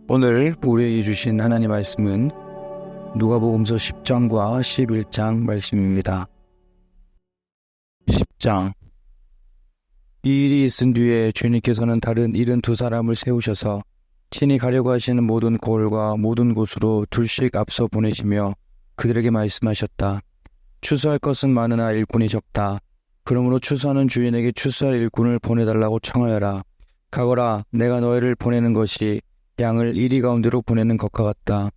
오늘 우리에게 주신 하나님 말씀은 누가복음서 10장과 11장 말씀입니다. 10장. 이 일이 있은 뒤에 주님께서는 다른 72사람을 세우셔서 친히 가려고 하시는 모든 고을과 모든 곳으로 둘씩 앞서 보내시며 그들에게 말씀하셨다. 추수할 것은 많으나 일꾼이 적다. 그러므로 추수하는 주인에게 추수할 일꾼을 보내달라고 청하여라. 가거라, 내가 너희를 보내는 것이 양을 이리 가운데로 보내는 것과 같다.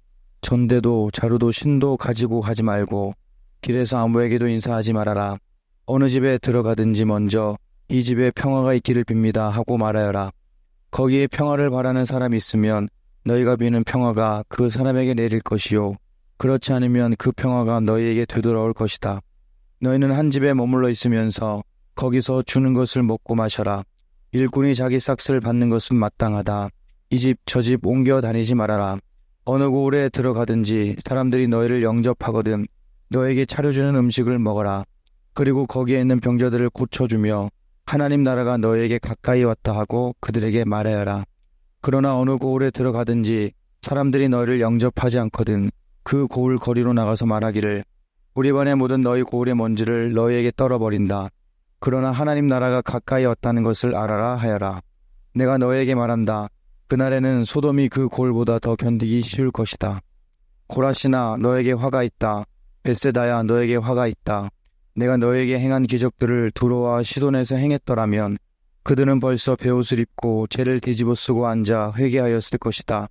전대도 자루도 신도 가지고 가지 말고 길에서 아무에게도 인사하지 말아라. 어느 집에 들어가든지 먼저 이 집에 평화가 있기를 빕니다 하고 말하여라. 거기에 평화를 바라는 사람이 있으면 너희가 비는 평화가 그 사람에게 내릴 것이요, 그렇지 않으면 그 평화가 너희에게 되돌아올 것이다. 너희는 한 집에 머물러 있으면서 거기서 주는 것을 먹고 마셔라. 일꾼이 자기 삭슬 받는 것은 마땅하다. 이 집 저 집 옮겨 다니지 말아라. 어느 고을에 들어가든지 사람들이 너희를 영접하거든 너에게 차려주는 음식을 먹어라. 그리고 거기에 있는 병자들을 고쳐주며 하나님 나라가 너희에게 가까이 왔다 하고 그들에게 말하여라. 그러나 어느 고을에 들어가든지 사람들이 너희를 영접하지 않거든 그 고을 거리로 나가서 말하기를 우리 반에 묻은 너희 고을의 먼지를 너희에게 떨어버린다. 그러나 하나님 나라가 가까이 왔다는 것을 알아라 하여라. 내가 너희에게 말한다. 그날에는 소돔이 그 고을보다 더 견디기 쉬울 것이다. 고라시나 너에게 화가 있다. 벳세다야 너에게 화가 있다. 내가 너에게 행한 기적들을 두로와 시돈에서 행했더라면 그들은 벌써 베옷을 입고 죄를 뒤집어 쓰고 앉아 회개하였을 것이다.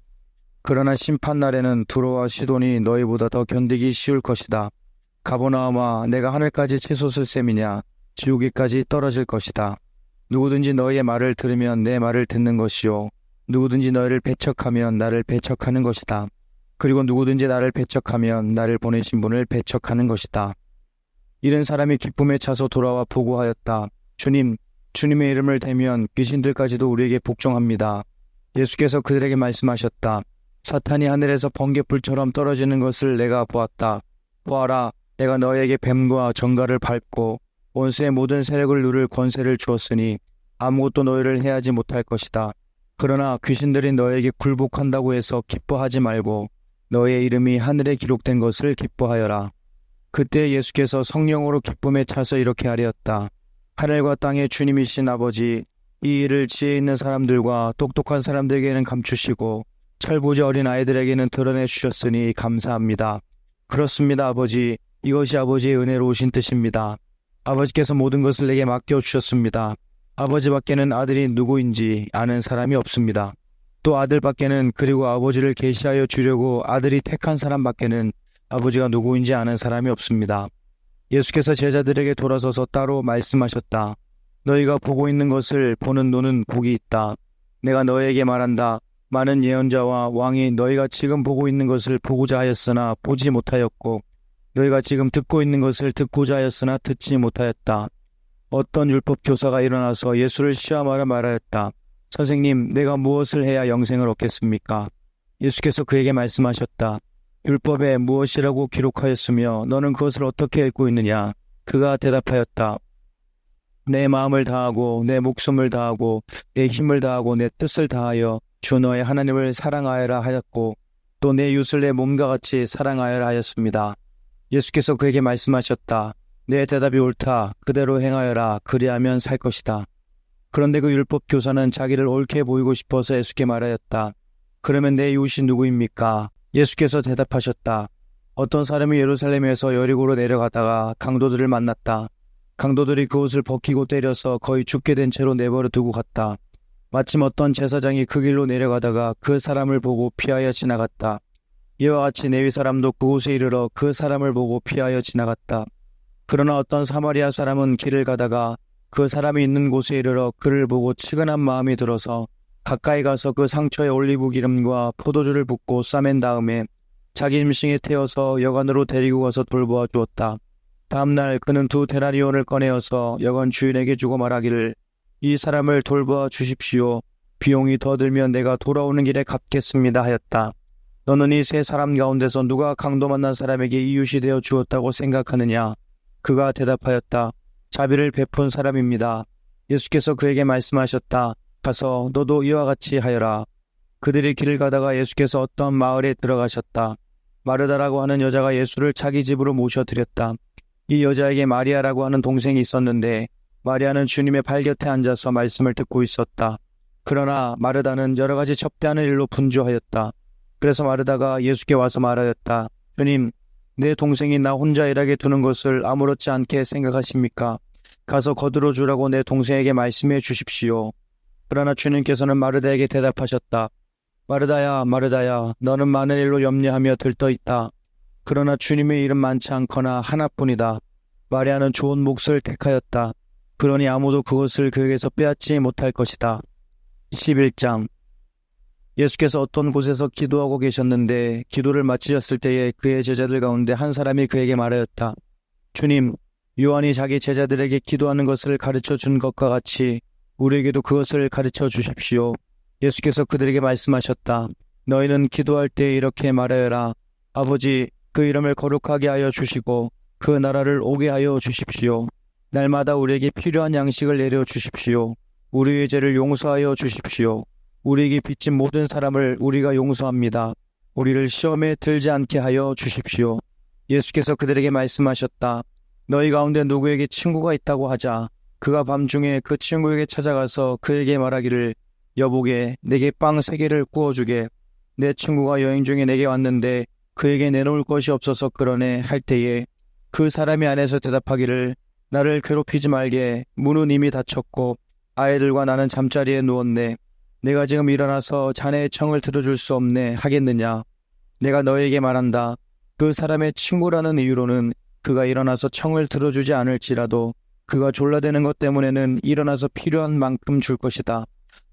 그러나 심판날에는 두로와 시돈이 너희보다 더 견디기 쉬울 것이다. 가버나움아, 내가 하늘까지 치솟을 셈이냐. 지옥에까지 떨어질 것이다. 누구든지 너희의 말을 들으면 내 말을 듣는 것이요, 누구든지 너희를 배척하면 나를 배척하는 것이다. 그리고 누구든지 나를 배척하면 나를 보내신 분을 배척하는 것이다. 이런 사람이 기쁨에 차서 돌아와 보고하였다. 주님, 주님의 이름을 대면 귀신들까지도 우리에게 복종합니다. 예수께서 그들에게 말씀하셨다. 사탄이 하늘에서 번개불처럼 떨어지는 것을 내가 보았다. 보아라, 내가 너희에게 뱀과 정갈을 밟고 원수의 모든 세력을 누를 권세를 주었으니 아무것도 너희를 해하지 못할 것이다. 그러나 귀신들이 너에게 굴복한다고 해서 기뻐하지 말고 너의 이름이 하늘에 기록된 것을 기뻐하여라. 그때 예수께서 성령으로 기쁨에 차서 이렇게 하렸다. 하늘과 땅의 주님이신 아버지, 이 일을 지혜 있는 사람들과 똑똑한 사람들에게는 감추시고 철부지 어린 아이들에게는 드러내 주셨으니 감사합니다. 그렇습니다, 아버지. 이것이 아버지의 은혜로우신 뜻입니다. 아버지께서 모든 것을 내게 맡겨주셨습니다. 아버지밖에는 아들이 누구인지 아는 사람이 없습니다. 또 아들밖에는, 그리고 아버지를 계시하여 주려고 아들이 택한 사람밖에는 아버지가 누구인지 아는 사람이 없습니다. 예수께서 제자들에게 돌아서서 따로 말씀하셨다. 너희가 보고 있는 것을 보는 눈은 복이 있다. 내가 너희에게 말한다. 많은 예언자와 왕이 너희가 지금 보고 있는 것을 보고자 하였으나 보지 못하였고 너희가 지금 듣고 있는 것을 듣고자 하였으나 듣지 못하였다. 어떤 율법 교사가 일어나서 예수를 시험하려 말하였다. 선생님, 내가 무엇을 해야 영생을 얻겠습니까? 예수께서 그에게 말씀하셨다. 율법에 무엇이라고 기록하였으며 너는 그것을 어떻게 읽고 있느냐? 그가 대답하였다. 내 마음을 다하고 내 목숨을 다하고 내 힘을 다하고 내 뜻을 다하여 주 너의 하나님을 사랑하여라 하였고 또 내 이웃을 내 몸과 같이 사랑하여라 하였습니다. 예수께서 그에게 말씀하셨다. 내 대답이 옳다. 그대로 행하여라. 그리하면 살 것이다. 그런데 그 율법 교사는 자기를 옳게 보이고 싶어서 예수께 말하였다. 그러면 내 이웃이 누구입니까? 예수께서 대답하셨다. 어떤 사람이 예루살렘에서 여리고로 내려가다가 강도들을 만났다. 강도들이 그 옷을 벗기고 때려서 거의 죽게 된 채로 내버려 두고 갔다. 마침 어떤 제사장이 그 길로 내려가다가 그 사람을 보고 피하여 지나갔다. 이와 같이 레위 사람도 그곳에 이르러 그 사람을 보고 피하여 지나갔다. 그러나 어떤 사마리아 사람은 길을 가다가 그 사람이 있는 곳에 이르러 그를 보고 치근한 마음이 들어서 가까이 가서 그 상처에 올리브 기름과 포도주를 붓고 싸맨 다음에 자기 임신에 태워서 여관으로 데리고 가서 돌보아 주었다. 다음날 그는 2데나리온을 꺼내어서 여관 주인에게 주고 말하기를 이 사람을 돌보아 주십시오. 비용이 더 들면 내가 돌아오는 길에 갚겠습니다 하였다. 너는 이 세 사람 가운데서 누가 강도 만난 사람에게 이웃이 되어 주었다고 생각하느냐? 그가 대답하였다. 자비를 베푼 사람입니다. 예수께서 그에게 말씀하셨다. 가서 너도 이와 같이 하여라. 그들이 길을 가다가 예수께서 어떤 마을에 들어가셨다. 마르다라고 하는 여자가 예수를 자기 집으로 모셔드렸다. 이 여자에게 마리아라고 하는 동생이 있었는데 마리아는 주님의 발곁에 앉아서 말씀을 듣고 있었다. 그러나 마르다는 여러 가지 접대하는 일로 분주하였다. 그래서 마르다가 예수께 와서 말하였다. 주님, 내 동생이 나 혼자 일하게 두는 것을 아무렇지 않게 생각하십니까? 가서 거들어 주라고 내 동생에게 말씀해 주십시오. 그러나 주님께서는 마르다에게 대답하셨다. 마르다야, 마르다야, 너는 많은 일로 염려하며 들떠있다. 그러나 주님의 일은 많지 않거나 하나뿐이다. 마리아는 좋은 몫을 택하였다. 그러니 아무도 그것을 그에게서 빼앗지 못할 것이다. 11장. 예수께서 어떤 곳에서 기도하고 계셨는데 기도를 마치셨을 때에 그의 제자들 가운데 한 사람이 그에게 말하였다. 주님, 요한이 자기 제자들에게 기도하는 것을 가르쳐 준 것과 같이 우리에게도 그것을 가르쳐 주십시오. 예수께서 그들에게 말씀하셨다. 너희는 기도할 때 이렇게 말하여라. 아버지, 그 이름을 거룩하게 하여 주시고 그 나라를 오게 하여 주십시오. 날마다 우리에게 필요한 양식을 내려 주십시오. 우리의 죄를 용서하여 주십시오. 우리에게 빚진 모든 사람을 우리가 용서합니다. 우리를 시험에 들지 않게 하여 주십시오. 예수께서 그들에게 말씀하셨다. 너희 가운데 누구에게 친구가 있다고 하자. 그가 밤중에 그 친구에게 찾아가서 그에게 말하기를 여보게 내게 빵 3개를 구워주게. 내 친구가 여행 중에 내게 왔는데 그에게 내놓을 것이 없어서 그러네 할 때에 그 사람이 안에서 대답하기를 나를 괴롭히지 말게. 문은 이미 닫혔고 아이들과 나는 잠자리에 누웠네. 내가 지금 일어나서 자네의 청을 들어줄 수 없네 하겠느냐. 내가 너에게 말한다. 그 사람의 친구라는 이유로는 그가 일어나서 청을 들어주지 않을지라도 그가 졸라대는 것 때문에는 일어나서 필요한 만큼 줄 것이다.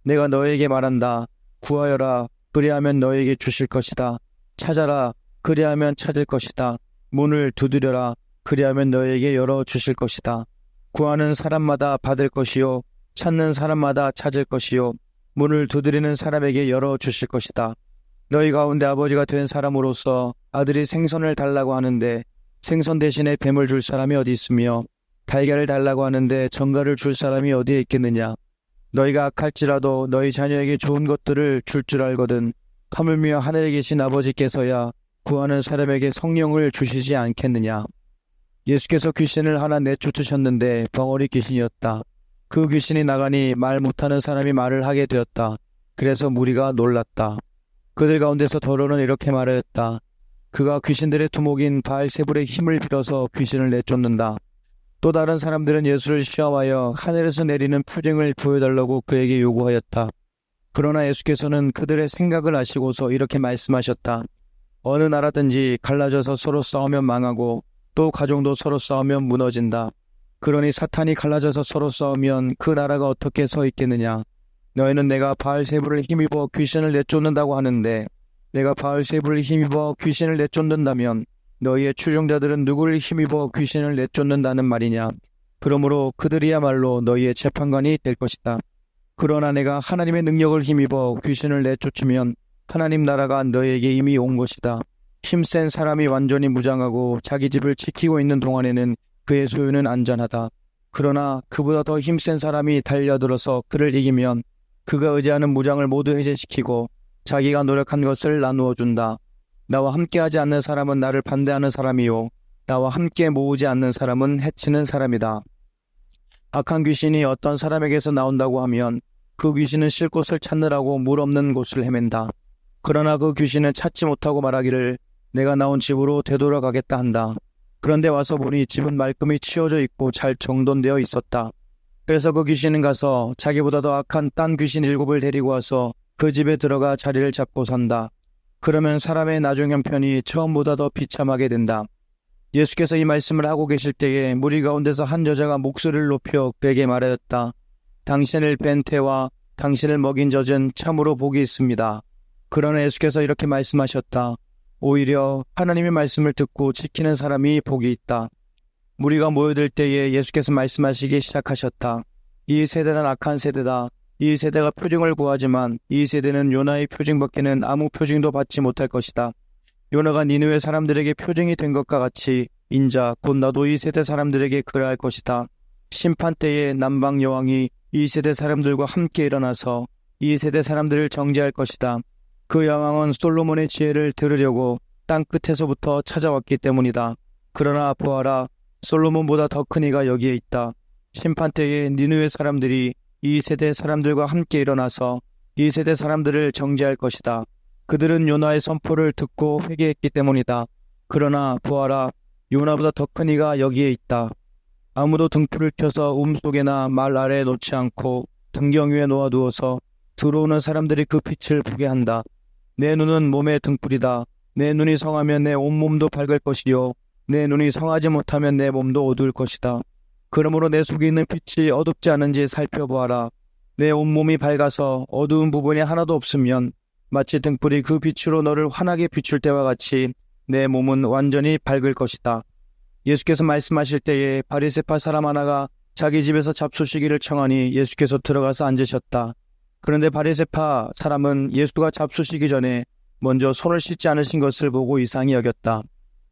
내가 너에게 말한다. 구하여라. 그리하면 너에게 주실 것이다. 찾아라. 그리하면 찾을 것이다. 문을 두드려라. 그리하면 너에게 열어주실 것이다. 구하는 사람마다 받을 것이요. 찾는 사람마다 찾을 것이요. 문을 두드리는 사람에게 열어주실 것이다. 너희 가운데 아버지가 된 사람으로서 아들이 생선을 달라고 하는데 생선 대신에 뱀을 줄 사람이 어디 있으며 달걀을 달라고 하는데 정갈을 줄 사람이 어디에 있겠느냐. 너희가 악할지라도 너희 자녀에게 좋은 것들을 줄 줄 알거든 하물며 하늘에 계신 아버지께서야 구하는 사람에게 성령을 주시지 않겠느냐. 예수께서 귀신을 하나 내쫓으셨는데 벙어리 귀신이었다. 그 귀신이 나가니 말 못하는 사람이 말을 하게 되었다. 그래서 무리가 놀랐다. 그들 가운데서 더러는 이렇게 말하였다. 그가 귀신들의 두목인 바알세불의 힘을 빌어서 귀신을 내쫓는다. 또 다른 사람들은 예수를 시험하여 하늘에서 내리는 표징을 보여달라고 그에게 요구하였다. 그러나 예수께서는 그들의 생각을 아시고서 이렇게 말씀하셨다. 어느 나라든지 갈라져서 서로 싸우면 망하고 또 가정도 서로 싸우면 무너진다. 그러니 사탄이 갈라져서 서로 싸우면 그 나라가 어떻게 서 있겠느냐. 너희는 내가 바알세불을 힘입어 귀신을 내쫓는다고 하는데 내가 바알세불을 힘입어 귀신을 내쫓는다면 너희의 추종자들은 누구를 힘입어 귀신을 내쫓는다는 말이냐. 그러므로 그들이야말로 너희의 재판관이 될 것이다. 그러나 내가 하나님의 능력을 힘입어 귀신을 내쫓으면 하나님 나라가 너희에게 이미 온 것이다. 힘센 사람이 완전히 무장하고 자기 집을 지키고 있는 동안에는 그의 소유는 안전하다. 그러나 그보다 더 힘센 사람이 달려들어서 그를 이기면 그가 의지하는 무장을 모두 해제시키고 자기가 노력한 것을 나누어 준다. 나와 함께하지 않는 사람은 나를 반대하는 사람이요 나와 함께 모으지 않는 사람은 해치는 사람이다. 악한 귀신이 어떤 사람에게서 나온다고 하면 그 귀신은 쉴 곳을 찾느라고 물 없는 곳을 헤맨다. 그러나 그 귀신은 찾지 못하고 말하기를 내가 나온 집으로 되돌아가겠다 한다. 그런데 와서 보니 집은 말끔히 치워져 있고 잘 정돈되어 있었다. 그래서 그 귀신은 가서 자기보다 더 악한 딴 귀신 7을 데리고 와서 그 집에 들어가 자리를 잡고 산다. 그러면 사람의 나중 형편이 처음보다 더 비참하게 된다. 예수께서 이 말씀을 하고 계실 때에 무리 가운데서 한 여자가 목소리를 높여 그에게 말하였다. 당신을 뵌 태와 당신을 먹인 젖은 참으로 복이 있습니다. 그러나 예수께서 이렇게 말씀하셨다. 오히려 하나님의 말씀을 듣고 지키는 사람이 복이 있다. 무리가 모여들 때에 예수께서 말씀하시기 시작하셨다. 이 세대는 악한 세대다. 이 세대가 표징을 구하지만 이 세대는 요나의 표징밖에는 아무 표징도 받지 못할 것이다. 요나가 니느웨 사람들에게 표징이 된 것과 같이 인자 곧 나도 이 세대 사람들에게 그러할 것이다. 심판 때에 남방 여왕이 이 세대 사람들과 함께 일어나서 이 세대 사람들을 정죄할 것이다. 그 여왕은 솔로몬의 지혜를 들으려고 땅 끝에서부터 찾아왔기 때문이다. 그러나 보아라, 솔로몬보다 더 큰 이가 여기에 있다. 심판 때에 니느웨 사람들이 이 세대 사람들과 함께 일어나서 이 세대 사람들을 정죄할 것이다. 그들은 요나의 선포를 듣고 회개했기 때문이다. 그러나 보아라, 요나보다 더 큰 이가 여기에 있다. 아무도 등불을 켜서 속에나 말 아래에 놓지 않고 등경 위에 놓아두어서 들어오는 사람들이 그 빛을 보게 한다. 내 눈은 몸의 등불이다. 내 눈이 성하면 내 온몸도 밝을 것이요, 내 눈이 성하지 못하면 내 몸도 어두울 것이다. 그러므로 내 속에 있는 빛이 어둡지 않은지 살펴보아라. 내 온몸이 밝아서 어두운 부분이 하나도 없으면 마치 등불이 그 빛으로 너를 환하게 비출 때와 같이 내 몸은 완전히 밝을 것이다. 예수께서 말씀하실 때에 바리새파 사람 하나가 자기 집에서 잡수시기를 청하니 예수께서 들어가서 앉으셨다. 그런데 바리새파 사람은 예수가 잡수시기 전에 먼저 손을 씻지 않으신 것을 보고 이상히 여겼다.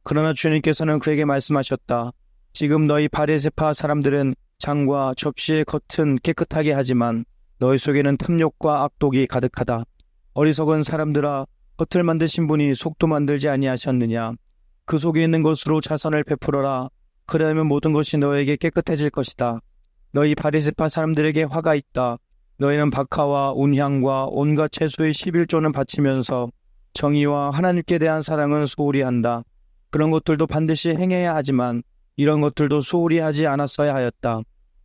그러나 주님께서는 그에게 말씀하셨다. 지금 너희 바리새파 사람들은 장과 접시의 겉은 깨끗하게 하지만 너희 속에는 탐욕과 악독이 가득하다. 어리석은 사람들아, 겉을 만드신 분이 속도 만들지 아니하셨느냐. 그 속에 있는 것으로 자선을 베풀어라. 그러면 모든 것이 너에게 깨끗해질 것이다. 너희 바리새파 사람들에게 화가 있다. 너희는 박하와 운향과 온갖 채소의 11조는 바치면서 정의와 하나님께 대한 사랑은 소홀히 한다. 그런 것들도 반드시 행해야 하지만 이런 것들도 소홀히 하지 않았어야 하였다.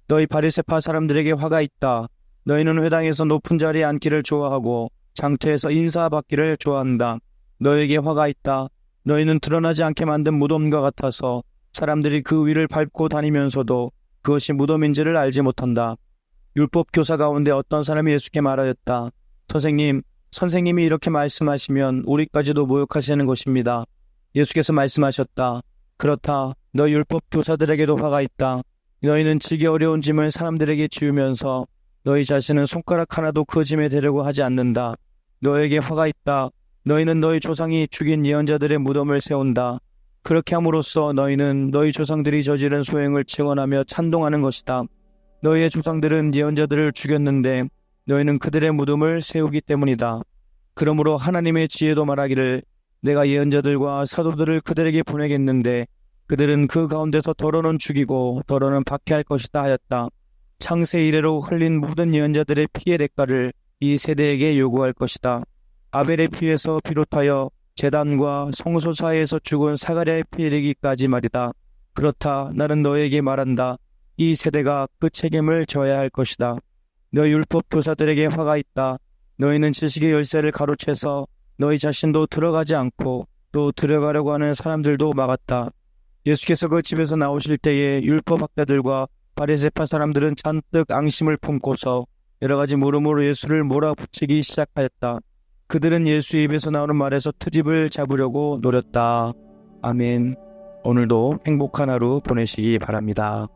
너희 바리새파 사람들에게 화가 있다. 너희는 회당에서 높은 자리에 앉기를 좋아하고 장터에서 인사받기를 좋아한다. 너에게 화가 있다. 너희는 드러나지 않게 만든 무덤과 같아서 사람들이 그 위를 밟고 다니면서도 그것이 무덤인지를 알지 못한다. 율법 교사 가운데 어떤 사람이 예수께 말하였다. 선생님이 이렇게 말씀하시면 우리까지도 모욕하시는 것입니다. 예수께서 말씀하셨다. 그렇다. 너 율법 교사들에게도 화가 있다. 너희는 지기 어려운 짐을 사람들에게 지우면서 너희 자신은 손가락 하나도 그 짐에 대려고 하지 않는다. 너에게 화가 있다. 너희는 너희 조상이 죽인 예언자들의 무덤을 세운다. 그렇게 함으로써 너희는 너희 조상들이 저지른 소행을 증언하며 찬동하는 것이다. 너희의 조상들은 예언자들을 죽였는데 너희는 그들의 무덤을 세우기 때문이다. 그러므로 하나님의 지혜도 말하기를 내가 예언자들과 사도들을 그들에게 보내겠는데 그들은 그 가운데서 더러는 죽이고 더러는 박해할 것이다 하였다. 창세 이래로 흘린 모든 예언자들의 피의 대가를 이 세대에게 요구할 것이다. 아벨의 피에서 비롯하여 제단과 성소 사이에서 죽은 사가랴의 피에 이르기까지 말이다. 그렇다. 나는 너에게 말한다. 이 세대가 그 책임을 져야 할 것이다. 너희 율법 교사들에게 화가 있다. 너희는 지식의 열쇠를 가로채서 너희 자신도 들어가지 않고 또 들어가려고 하는 사람들도 막았다. 예수께서 그 집에서 나오실 때에 율법학자들과 바리새파 사람들은 잔뜩 앙심을 품고서 여러 가지 물음으로 예수를 몰아붙이기 시작하였다. 그들은 예수 입에서 나오는 말에서 트집을 잡으려고 노렸다. 아멘. 오늘도 행복한 하루 보내시기 바랍니다.